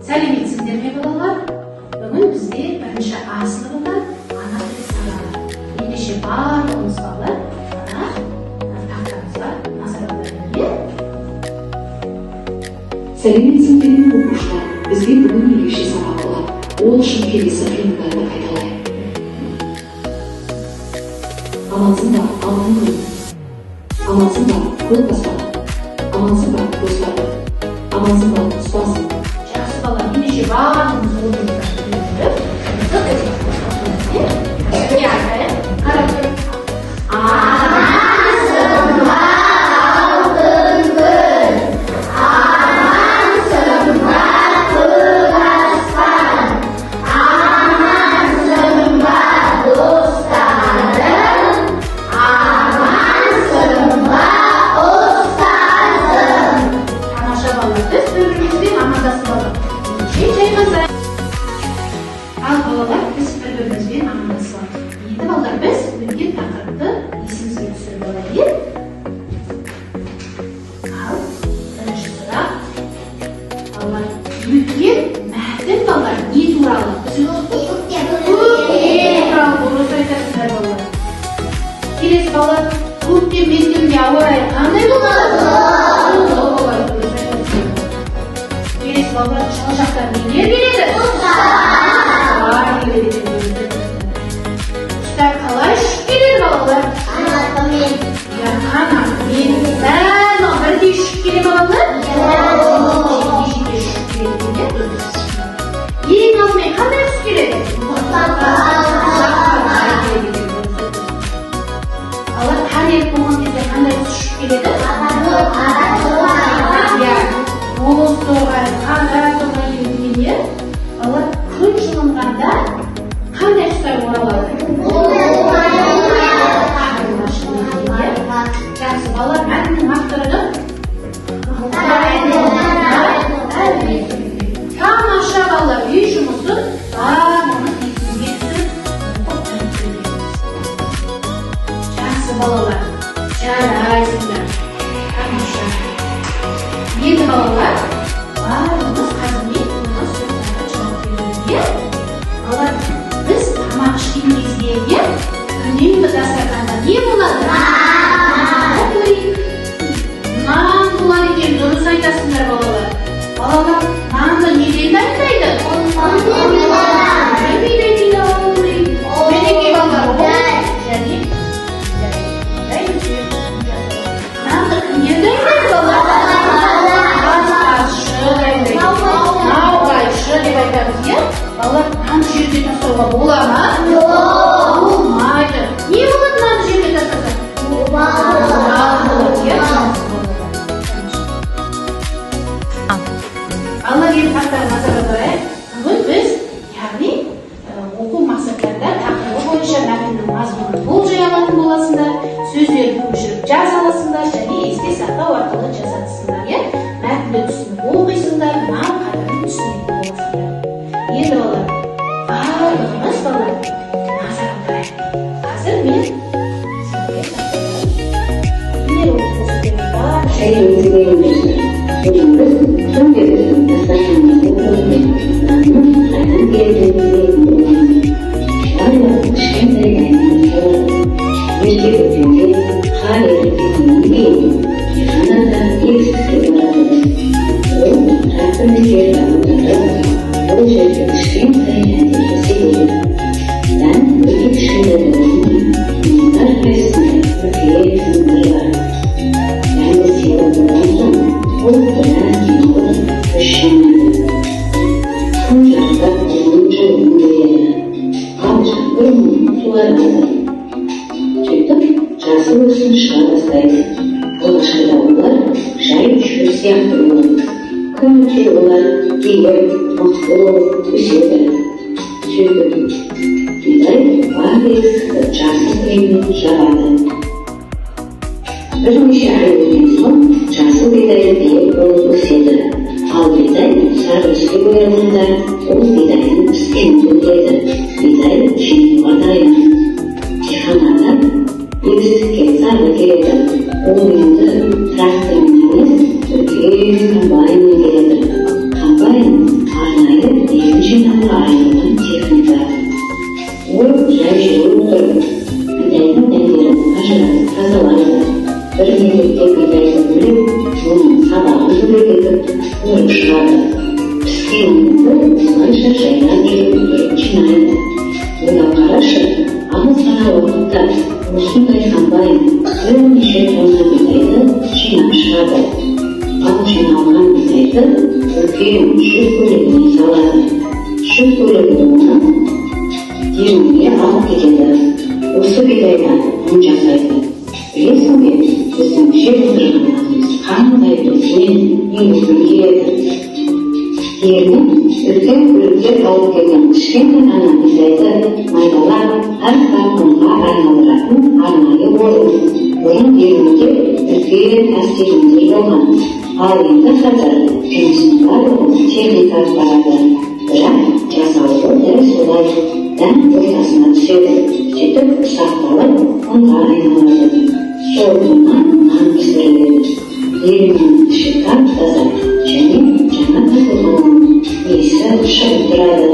Сәлеметсіңдер ме балалар? Бүгін бізде бірінші А сыныбында ана тілі сабағы. Ендеше барлығымыз балалар ана тақтамызға назар аударайық. Сәлеметсіңдер ме оқушылар? Бізге бүгін ерекше сабақ болады. Ол үшін келесі қимылдарды қайталайық. Амансың ба, алтын күн. Амансың ба, көл бастап. Амансың ба, достар. Амансың ба, ұстазым. Жақсы балалар, ендеше барлығымыз орнымызға тұрып, қарап тұрып. Амансың ба, алтын күн. Амансың ба, көк аспан. Амансың ба, достарым. Амансың ба, ұстазым. Тамаша балалар, біз бір-бірімізбен амандасып алдық. Жайғасайық. Ал балалар, біз бір-бірімізбен амандасып алдық. Енді балалар, біз өткен тақырыпты есімізге түсіріп алайық. Ал бірінші сұрақ. Балалар, өткен мәтін балалар не туралы? Көктем туралы дұрыс айтасыздар балалар. Келесі балалар, көктем мезгілінде ауа райы қандай болады? Келесі балалар, жылы жақтан нелер келеді? Құстар келеді. Құстар қалай ұшып келеді балалар? Қанатымен. Дәл бірдей ұшып келеді балалар? Жеке ұшып келеді. Ең алдымен қандай құс келеді? Балалар, таңертең болған кезде қандай құс ұшып келеді? Боз торғай, қара торғай келгенде, балалар күн жылынғанда қандай құстар оралады? Жақсы, балалар, мәтіннің авторы тамаша балалар, үй жұмысын барлығымыз есімізге түсіріп оқып өтеміз. Жақсы балалар, жарайсыңдар. Тамаша. Енді балалар, барлығымыз қазірмен мына сұрақтарға жауап беруге. Балалар, біз тамақ ішкен кезде үнемі дастарханда не болады? Нан болады екен, дұрыс айтасыңдар балалар. Балалар, нанды неден дайындайды? Мінекей балалар, және нанды кімнен дайындайды балалар? Наубайшы деп айтамыз, иә? Балалар, нанды жерге тастауға бола ма? Болмайды. Не болады нанды жерге тастаса? Балалар, енді тақтарға назар аударайық. Бүгін біз, яғни оқу мақсаттарында тақырыбы бойынша мәтіннің мазмұнын болжай алатын боласыңдар, сөздерді көшіріп жаза аласыңдар және есте сақтау арқылы жазасыңдар, иә? Мәтінді түсініп оқисыңдар, мынау қадірін түсінетін боласыңдар. Енді балалар, барлығымыз балалар назар аударайық. Қазір мен сізге өнер оқып көрсетемін. Бүгін біз күнделіктің дастарханымызды көріп, нанның қайдан келгенін білетін боламыз. Барлығы кішкентай наннан болады. Ерте көктемде қар еріп кеткеннен кейін диқандар егістікке барады. Ол трактормен жерді аударып, ол жерде кішкентай нәнді кеседі. Нан өте кішкентай болғанымен, оның әрқайсысында үлкен сымдары бар. Нәнді сеуіп болған соң, ол біраз жинауды үшемеді. Күн жақтап оның жолын береді. Ал жаңбыр оның суар азайды. Сөйтіп, жасыл өсім шыға бастайды. Болашақта олар жай шөл сияқты болады. Күн өте олар кейбір мықты болып өседі. Сөйтіп, бидай бар егістікті жасыл креммен жабады. Бірнеше ай өткен соң жасыл бидайы биік болып өседі. Ал бидай сары түске боялғанда ол бидайдың піскенін білдіреді. Бидай жинауға дайын. Диқандар егістікке зарлы келеді. Ол енді трактормен емес, үлкен комбайнмен келеді. Комбайн бидайды біліп, оның сабағын көбейтіп, өріп шығады. Піскен ұнды осылайша жайнап жүріп жинайды. Ойлап қарашы, аз ғана уақытта осындай комбайн бірнеше тонна бидайды жинап шығады. Ал жиналған бидайды үлкен жүк көлігіне салады. Жүк көлігі оны диірменге алып кетеді. Осы бидайдан ұн жасайды. Білесің бе, біздің жеп отырғанымыз қандай үлкен еңбекпен келеді. Диірмен үлкен көлікке алып келген кішкентай ғана бидайды майдалап әр ұнға айналдыратын арнайы орын. Бұрын диірменде үлкен әстелімдер болған. Ал енді қазір жұмыстың барлығы техникаға барады. Бірақ жасалуы дәл солай дәм ортасына түседі. Сөйтіп ұсақталып ұнға айналады. Сол ұннан нан пісіріледі. Диірменнің іші тап-таза және жаңа тартылған иісі шығып тұрады.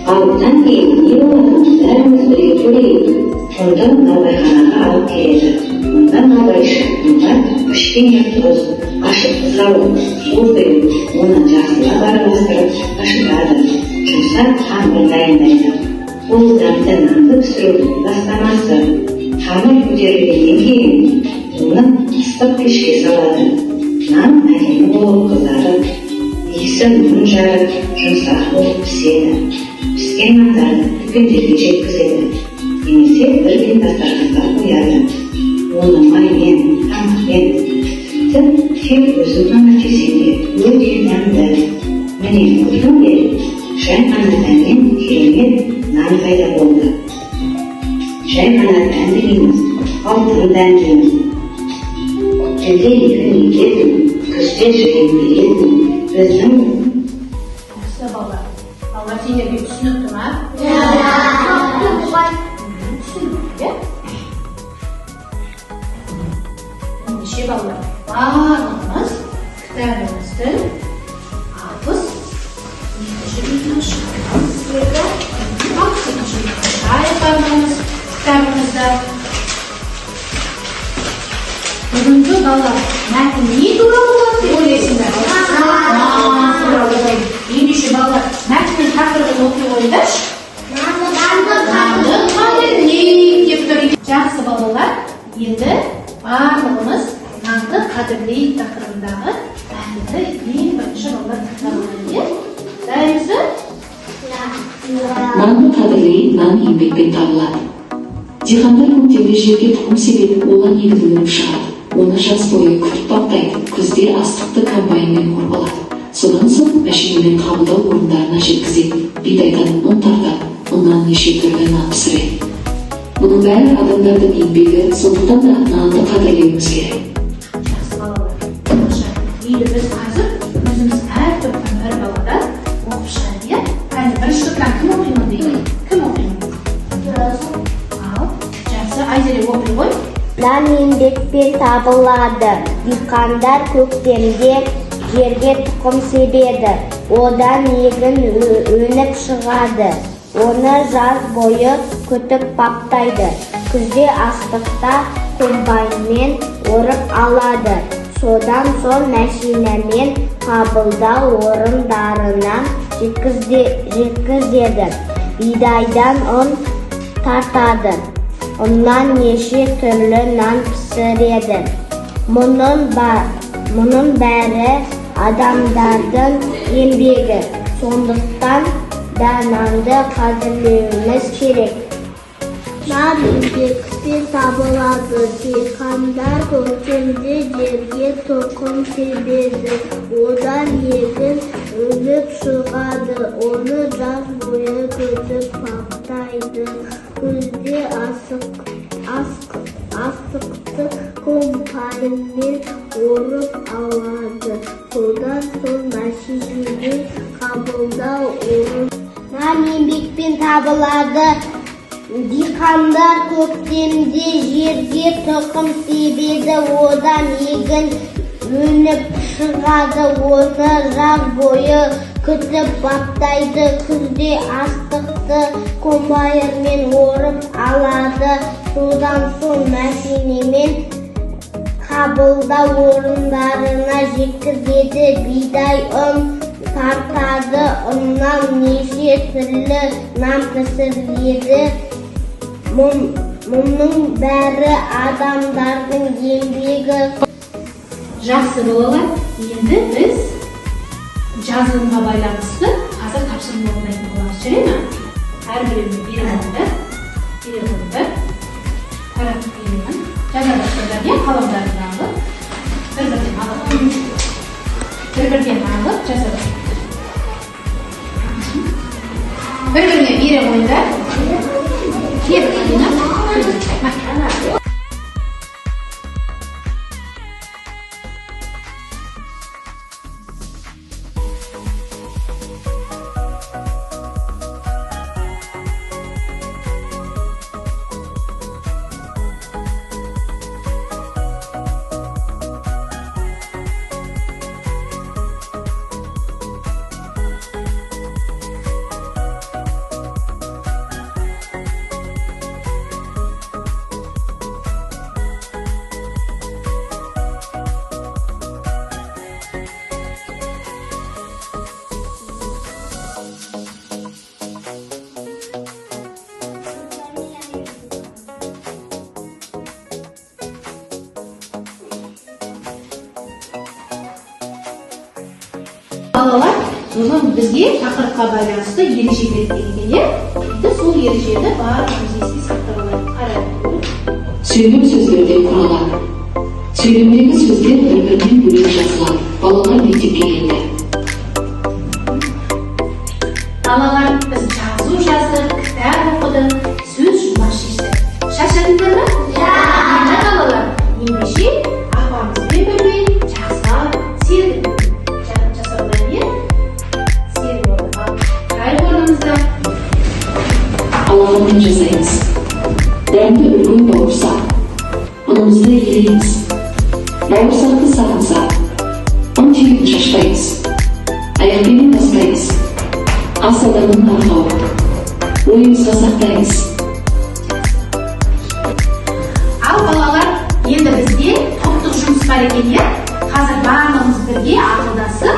Ал одан кейін не болатынын бәріміз бірге көрейік. Ұнды наубайханаға алып келеді. Онда наубайшы ұнға кішкене тұз, ашытқы салып, су құйып, оны жақсылап араластырып ашытады. Жұмсақ қамыр дайындайды. Бұл дәмді нанды пісірудің бастамасы. Қамыр көтерілгеннен кейін оны ыстық пешке салады. Нан әдемі болып қызарып, иісі нұр жарып, жұмсақ болып піседі. Піскен нандарды дүкендерге жеткізеді. Немесе бірден дастарханға қояды. Оны маймен, тамақпен, тек өзім ғана жесем де өте дәмді. Міне көрдің бе, жай ғана дәммен керемет нан пайда болды. Жай ғана дәмді емес, алтын дәмдіміз. Түнде екін егетін, күзде жүрген беретін, біздің Жақсы балалар. Балалар сендерге түсінікті ма? Түсінікті. Ендеше балалар, барлығымыз кітабымызды алпыс екінші бетіне шығарамыз. Алпыс екінші бетіне шығарамыз кітабымызды. Бүгінгі балалар мәтін не туралы болады деп ойлайсыңдар? Ендеше балалар мәтіннің тақырыбын оқи қойыңдаршы. Нанды қадірлейік деп тұр. Жақсы балалар, енді барлығымыз нанды қадірлейік тақырыбындағы мәтінді ең бірінші балалар тыңдамайды. Дайынсыз ба? Нанды қадірлейік нан еңбекпен табылады. Диқандар көктемде жерге тұқым себетін оған егіліп шығады. Оны жаз бойы күтіп баптайды. Күзде астықты комбайнмен орып. Содан соң мәшинемен қабылдау орындарына жеткізеді. Бидайдан ұн тартады, ұннан неше түрлі нан пісіреді. Бұның бәрі адамдардың еңбегі, сондықтан да нанды қадірлеуіміз керек. Жақсы балалар. Енді біз қазір өзіміз әр топтан бір баладан оқып шығайық, иә? Қайны бірінші топтан кім оқимын дейді? Кім оқимын? Ал, жақсы, Айзере оқи ғой. Нан еңбекпен табылады. Диқандар көктемде жерге тұқым себеді. Одан егін өніп шығады. Оны жаз бойы күтіп баптайды. Күзде астықта комбайнмен орып алады. Содан соң мәшинамен қабылдау орындарына жеткізеді. Бидайдан ұн тартады. Ұннан неше түрлі нан пісіреді. Мұның бәрі адамдардың еңбегі. Сондықтан да нанды қадірлеуіміз керек. Нан еңбекпен табылады. Диқандар көктемде жерге тұқым себеді. Одан егін өніп шығады. Оны жаз бойы күтіп баптайды. Күзде астықты комбайнмен орып алады. Содан соң мәшинемен қабылдау орын. Нан еңбекпен табылады. Диқандар көктемде жерге тұқым себеді. Одан егін өніп шығады. Оны жаз бойы күтіп баптайды. Күзде астықты комбайнмен орып алады. Содан соң мәшинемен қабылдау орындарына жеткізеді. Бидай, ұн тартады, ұннан неше түрлі нан пісіріледі. Мұның бәрі адамдардың еңбегі. Жақсы балалар, енді біз жазылымға байланысты қазір тапсырма орындайтын боламыз. Жүре ме? Әрбіреуіне беремін. Таратып беремін. Жаза бастардан қаламдарын алып, бір-бірден алып жаза бастар. Бір-біріне бере қойыңдар. Балалар, бізге тақырыпқа байланысты ереже берілген. Енді сол ережені барлығымыз есте сақтап алайық. Қарайық. Сөйлем сөздерден құралады. Сөйлемдегі сөздер бір-бірінен бөлек жазылады. Балалар мектепке келді. Балалар, біз жазу жаздық, кітап оқыдық, сөз жұмбақ шештік. Шаршадыңдар ма? Енді балалар, ендеше апамызбен бірге жақсылап серік Алғанмен жасаймыз. Дәмді үлкен бауырсақ. Ұнымызды елейміз. Бауырсақты сағынсақ. ұн түйін шашпаймыз. Аяқпенен баспаймыз. Ас адамның арқауы. Ойымызға сақтаймыз. Ал балалар, енді бізде топтық жұмыс бар екен, иә? Қазір барлығымыз бірге ақылдасып,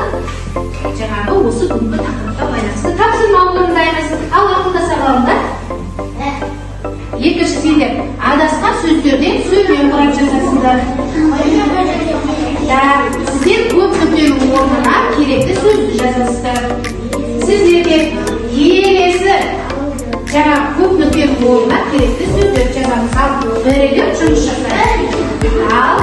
жаңағы осы күнгі тақырыпқа байланысты тапсырма орындаймыз. Ал ақылдаса қалыңдар. Екінші сендер адасқан сөздерден сөйлем құрап жасасыңдар. Сіздер көп нүктенің орнына керекті сөзді жазасыздар. Сіздерге келесі жаңағы көп нүктенің орнына керекті сөздерді жазамыз. Ал бірігіп жұмыс жасаймыз. Ал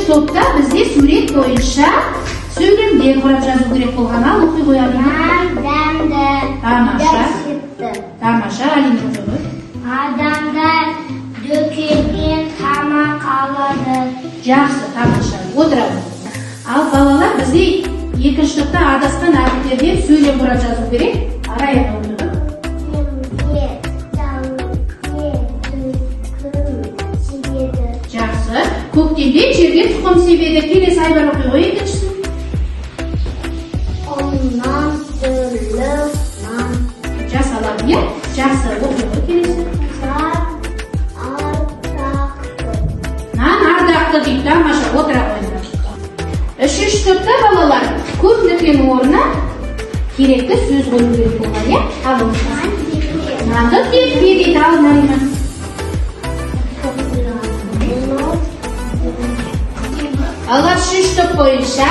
топта бізде сурет бойынша сөйлемдер құрап жазу керек болған. Ал оқи қоямын. Адамдар Тамаша, Алина оқи. Адамдар дүкеннен тамақ алады. Жақсы, тамаша. Отырамыз. Ал балалар, бізде екінші топта адасқан әріптерден сөйлем құрап жазу керек. Араяна отырып. Жақсы. Көктемде жерге тұқым себеді. Келесі Айбар оқи ғой екіншісін. Оннан түрлі нан. Жасалады, иә? Жақсы, оқи ғой келесі. Нан ардақты дейді. Тамаша, отыра қойыңдар. Үшінші топта балалар, көп нүктенің орнына керекті сөз қою керек болған, иә? Ал нанды теппе дейді. Ал Нарина. Алға үшінші топ бойынша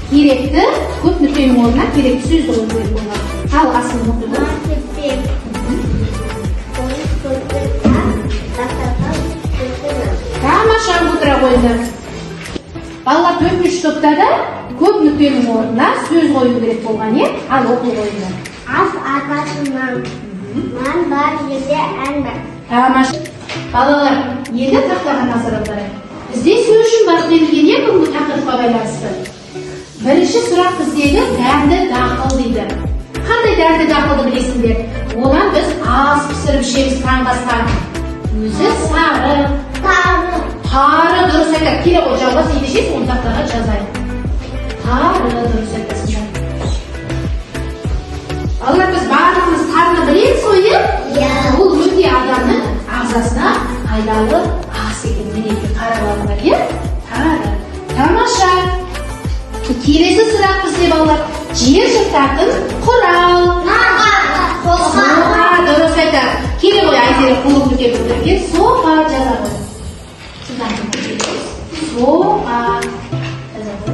керекті көп нүктенің орнына керекті сөз қою керек болған. Ал асын оқиды. Тамаша, отыра қойыңдар. Балалар төртінші топта да көп нүктенің орнына сөз қою керек болған, е? Ал оқи қойыңдар. Ас атасынан нан бар жерде ән бар. Тамаша. Балалар, енді тақтаға назар аударайық. Bizde сөзшін бар делген не бүгінгі тақырыпқа байланысты. Бірінші сұрақ біздегі дәмді дақыл дейді. Қандай дәмді дақылды білесіңдер? Одан біз ас пісіріп ішеміз таңғы астан. Өзі сары, тары дұрыс айтады. Келе ғой жалғас ендешес оны тақтаға жазайын. Тары дұрыс айтасыздар. Балалар, біз барлығымыз тарыны білеміз ғой, иә? Ол өте адамның ағзасына пайдалы ас екен. Мінекей қараларына иә? Тары. Тамаша. Келесі сұрақ бізде балалар. Жер жыртатын құрал. Соқа, дұрыс айтады. Келе ғой Айзере қолы көтеріп отырген соқа жазады. Соқа жазады.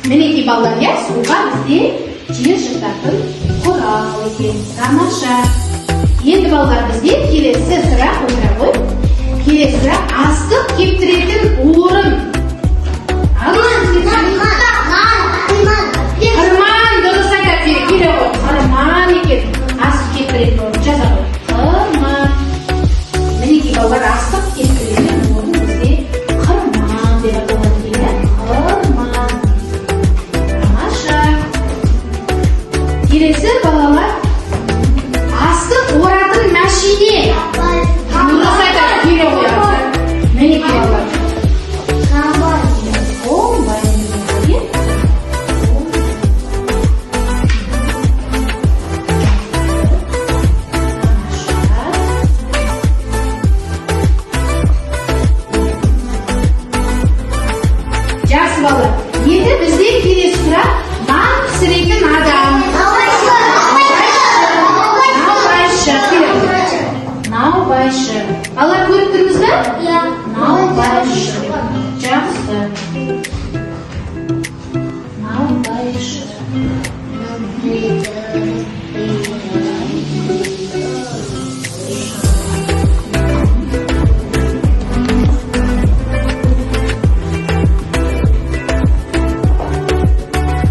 Мінекей балалар, иә? Соқа бізде жер жыртатын құрал екен. Тамаша. Енді балалар, бізде келесі сұрақ отыра ғой. Келесі сұрақ астық кептіретін орын. Қырман, дұрыс айтады. Келе ғой. Қырман екен. Астық кептіретін орын жаза ғой. Қырман. Мінекей балалар, астық кептіретін орын бізде қырман деп аталады екен. Қырман. Тамаша. Келесі балалар, астық оратын мәшине. Дұрыс айтады. Келе ғой. Мінекей балалар. Жақсы балалар. Енді бізде келесі сұрақ нан пісіретін адам. Наубайшы. Балалар көріп тұрмыз ба? Иә. Наубайшы. Жақсы. Наубайшы.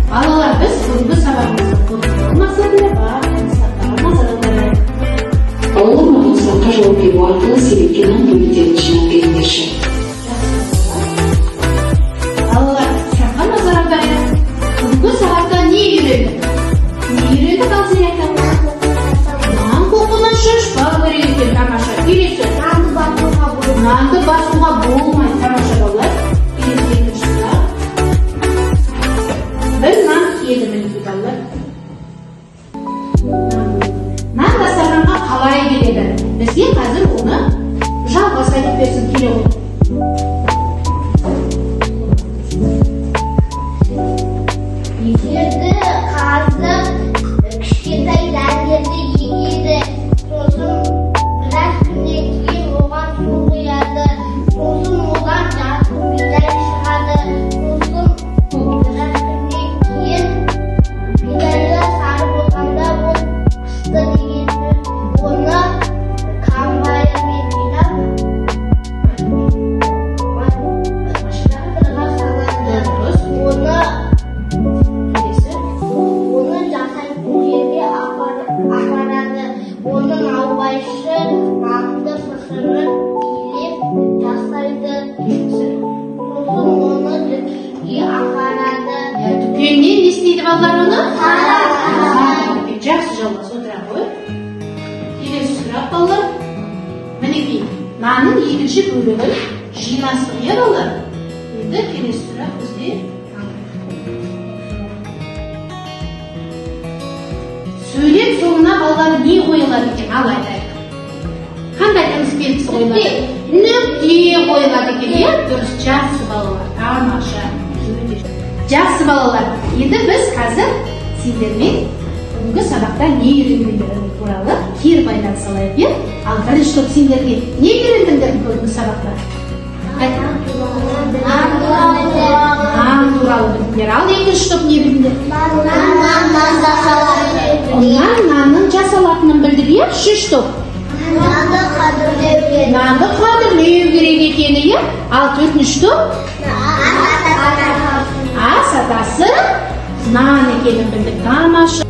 Балалар, біз бүгінгі сабағымызды қорытындылау мақсатында барлық сұрақтарға назар аударайық. Балалар маған сұраққа жауап беру арқылы себепке нан бөліктерін жинап беріңдерші. Балалар, сұраққа назар аударайық. Бүгінгі сабақта не үйрендік? Не үйрендік Айзере айтады? Нан қоқынан шашпау керек екен. Тамаша. Келесі. Нанды басуға болмайды. Тамаша балалар. Келесі екінші сұрақ. Бір нан киеді мінекей балалар. Нан дастарханға қалай келеді? Бізге қазір оны жалғас айтып берсін. Келе ғой. Жерді қазып, кішкентай дәндерді егеді. Сосын біраз күннен кейін оған су құяды. Сосын одан жасыл бидай шығады. Сосын біраз күннен кейін бидайы сары болғанда ол пісті деген сөз. Оны комбайнмен жинап машинаға салады. Оны жасайтын жерге апарады. Оның наубайшы нанды пісіріп илеп жасайды. Сосын оны дүкенге апарады. Дүкеннен не істейді балалар оны? Жақсы жалғас отыра ғой. Келесі сұрақ балалар. Мінекей, нанның екінші бөлігін жинастық, иә балалар? Енді келесі сұрақ бізде. Сөйлем соңына балалар не қойылады екен? Ал айтайық. Қандай тыныс белгісі қойылады? Нүкте қойылады екен, иә? Дұрыс, жақсы балалар. Тамаша. Жақсы балалар. Енді біз қазір сендермен бүгінгі сабақта не үйренгендерің туралы кері байланыс алайық, иә? Ал бірінші топ сендерге не үйрендіңдер бүгінгі сабақта? Нан туралы білдіңдер. Ал екінші топ не білдіңдер? Нанның жасалатынын білдік, иә? Үшінші топ нанды қадірлеу керек екені, иә? Ал төртінші топ ас атасы нан екенін білдік. Тамаша.